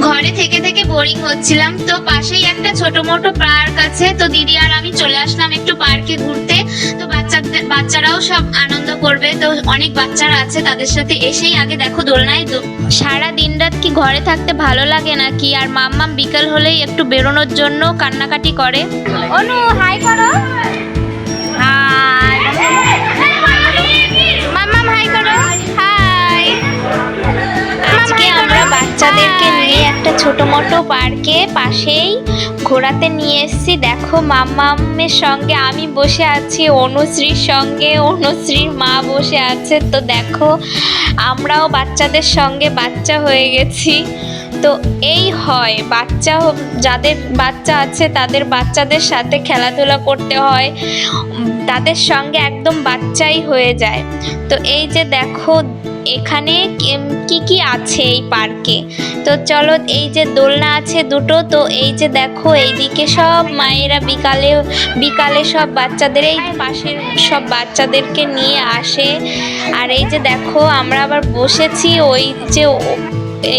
ঘরে থেকে থেকে বোরিং হচ্ছিলাম, তো পাশেই একটা ছোট মোটো পার্ক আছে, তো দিদি আর আমি চলে আসলাম একটু পার্কে ঘুরতে। তো বাচ্চারাও সব আনন্দ করবে, তো অনেক বাচ্চারা আছে, তাদের সাথে এসেই আগে দেখো দোলনায় সারা দিন রাত কি ঘরে থাকতে ভালো লাগে নাকি? আর মাম্মাম বিকাল হলেই একটু বেরোনোর জন্য কান্নাকাটি করে। অনু হাই করো, হাই মাম্মাম, হাই করো, হাই। আজকে আমরা বাচ্চাদেরকে নিয়ে একটা ছোট মোটো পার্কে পাশেই ঘোরাতে নিয়ে এসেছি। দেখো মাম্মামের সঙ্গে আমি বসে আছি, অনুশ্রীর সঙ্গে অনুশ্রীর মা বসে আছে। তো দেখো আমরাও বাচ্চাদের সঙ্গে বাচ্চা হয়ে গেছি। তো এই হয়, যাদের বাচ্চা আছে তাদের বাচ্চাদের সাথে খেলাধুলা করতে হয়, তাদের সঙ্গে একদম বাচ্চাই হয়ে যায়। তো এই যে দেখো এখানে কি কি আছে এই পার্কে, তো চলো। এই যে দোলনা আছে দুটো, তো এই যে দেখো এইদিকে সব মায়েরা বিকালে সব বাচ্চাদের, এই পাশের সব বাচ্চাদেরকে নিয়ে আসে। আর এই যে দেখো আমরা আবার বসেছি, ওই যে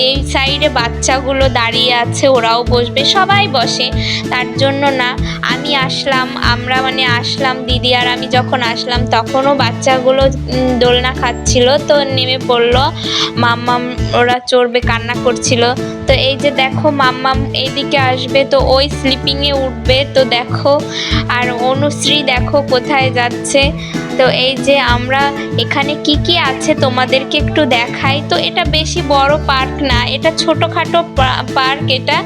এই সাইডে বাচ্চাগুলো দাঁড়িয়ে আছে, ওরাও বসবে, সবাই বসে, তার জন্য না। আমরা আসলাম দিদি আর আমি যখন আসলাম তখনও বাচ্চাগুলো দোলনা খাচ্ছিল, তো নেমে পড়লো। মাম্মাম ওরা চড়বে, কান্না করছিল। তো এই যে দেখো মাম্মাম এইদিকে আসবে, তো ওই স্লিপিংয়ে উঠবে। তো দেখো আর অনুশ্রী দেখো কোথায় যাচ্ছে। তো এই যে আমরা এখানে কি কি আছে তোমাদেরকে একটু দেখাই। তো এটা বেশি বড় পার্ক না, এটা ছোটখাটো পার্ক এটা।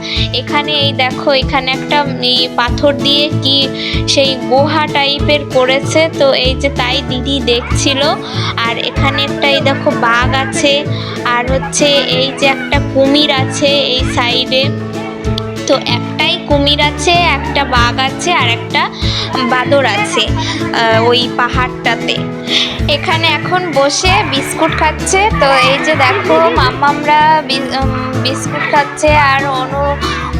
এখানে এই দেখো এখানে একটা পাথর দিয়ে কি সেই গুহা টাইপের করেছে, তো এই যে তাই দিদি দেখছিল। আর এখানে একটা এই দেখো বাঘ আছে, আর হচ্ছে এই যে একটা কুমির আছে এই সাইডে। তো একটাই কুমির আছে, একটা বাঘ আছে, আর একটা বাদর আছে ওই পাহাড়টাতে। এখানে এখন বসে বিস্কুট খাচ্ছে। তো এই যে দেখো মাম্মামরা বিস্কুট খাচ্ছে, আর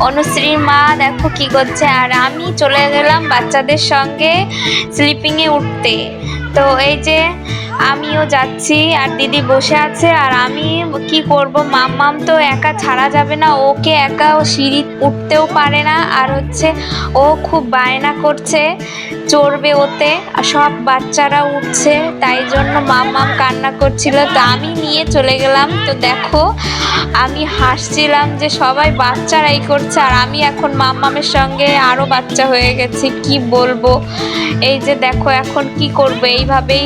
অনুশ্রীর মা দেখো কি করছে। আর আমি চলে গেলাম বাচ্চাদের সঙ্গে স্লিপিংয়ে উঠতে। তো এই যে আমিও যাচ্ছি, আর দিদি বসে আছে। আর আমি কি করব, মাম্মাম তো একা ছাড়া যাবে না, ওকে একা সিঁড়ি উঠতেও পারে না। আর হচ্ছে ও খুব বায়না করছে চড়বে ওতে, আর সব বাচ্চারা উঠছে, তাই জন্য মাম্মাম কান্না করছিল। তো আমি নিয়ে চলে গেলাম। তো দেখো আমি হাসছিলাম যে সবাই বাচ্চারাই করছে, আর আমি এখন মাম্মামের সঙ্গে আরও বাচ্চা হয়ে গেছি, কি বলবো। এই যে দেখো এখন কি করব, এইভাবেই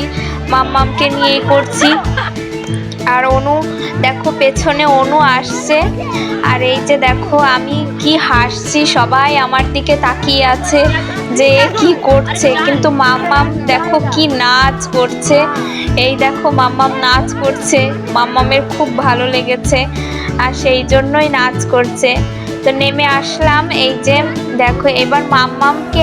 মাম্মামকে নিয়ে করছি। আর অনু দেখো পেছনে অনু আসছে। আর এই যে দেখো আমি কি হাসছি, সবাই আমার দিকে তাকিয়ে আছে যে কি করছে, কিন্তু মাম্মাম দেখো কি নাচ করছে। এই দেখো মাম্মাম নাচ করছে, মাম্মামের খুব ভালো লেগেছে, আর সেই জন্যই নাচ করছে। তো নেমে আসলাম। এই যে দেখো এবার মাম্মামকে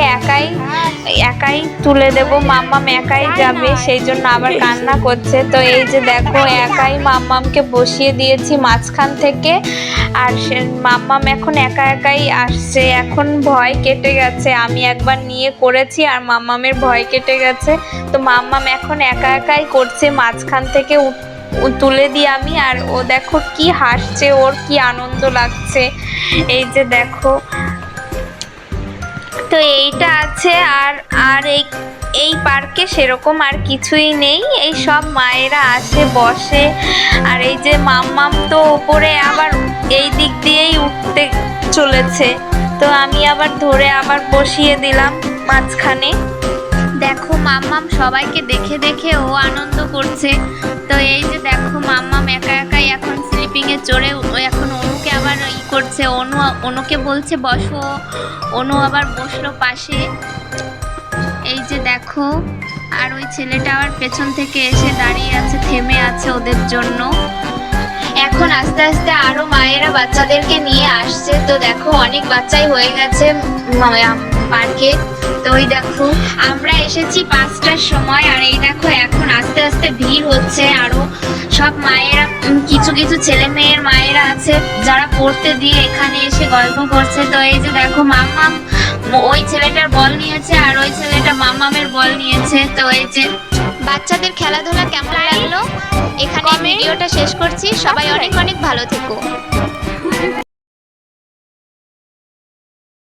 একাই তুলে দেব, মাম্মাম একাই যাবে, সেই জন্য আবার কান্না করছে। তো এই যে দেখো একাই মাম্মামকে বসিয়ে দিয়েছি মাঝখান থেকে। আর মাম্মাম এখন একাই আসছে, এখন ভয় কেটে গেছে। আমি একবার নিয়ে করেছি আর মাম্মামের ভয় কেটে গেছে। তো মাম্মাম এখন একাই করছে, মাঝখান থেকে তুলে দিই আমি। আর ও দেখো কি হাসছে, ওর কি আনন্দ লাগছে। এই যে দেখো, তো এইটা আছে। আর এই পার্কে সেরকম আর কিছুই নেই, এই সব মায়েরা আসে বসে। আর এই যে মাম্মাম তো ওপরে আবার এই দিক দিয়েই উঠতে চলেছে, তো আমি আবার ধরে আবার বসিয়ে দিলাম মাঝখানে। দেখো মাম্মাম সবাইকে দেখে দেখে ও আনন্দ করছে। তো এই যে দেখো মাম্মাম একাই এখন স্লিপিংয়ে চড়ে এখন অনুকে আবার করছে, অনুকে বলছে বসো, অনু আবার বসলো পাশে। এই যে দেখো, আর ওই ছেলেটা আবার পেছন থেকে এসে দাঁড়িয়ে আছে, থেমে আছে ওদের জন্য। এখন আস্তে আস্তে আরো মায়েরা বাচ্চাদেরকে নিয়ে আসছে। তো দেখো অনেক বাচ্চাই হয়ে গেছে পার্কে। তো ওই দেখো আমরা এসেছি 5টার সময়, আর এই দেখো এখন আস্তে আস্তে ভিড় হচ্ছে। আরো সব মায়েরা, কিছু ছেলে মেয়ের মায়েরা আছে যারা পড়তে দিয়ে এখানে এসে গল্প করছে। তো এই যে দেখো মাম্মাম ওই ছেলেটার বল নিয়েছে, আর ওই ছেলেটা মাম্মামের বল নিয়েছে। তো এই যে বাচ্চাদের খেলাধুলা কেমন লাগলো, এখানে ভিডিওটা শেষ করছি। সবাই অনেক ভালো থেকো।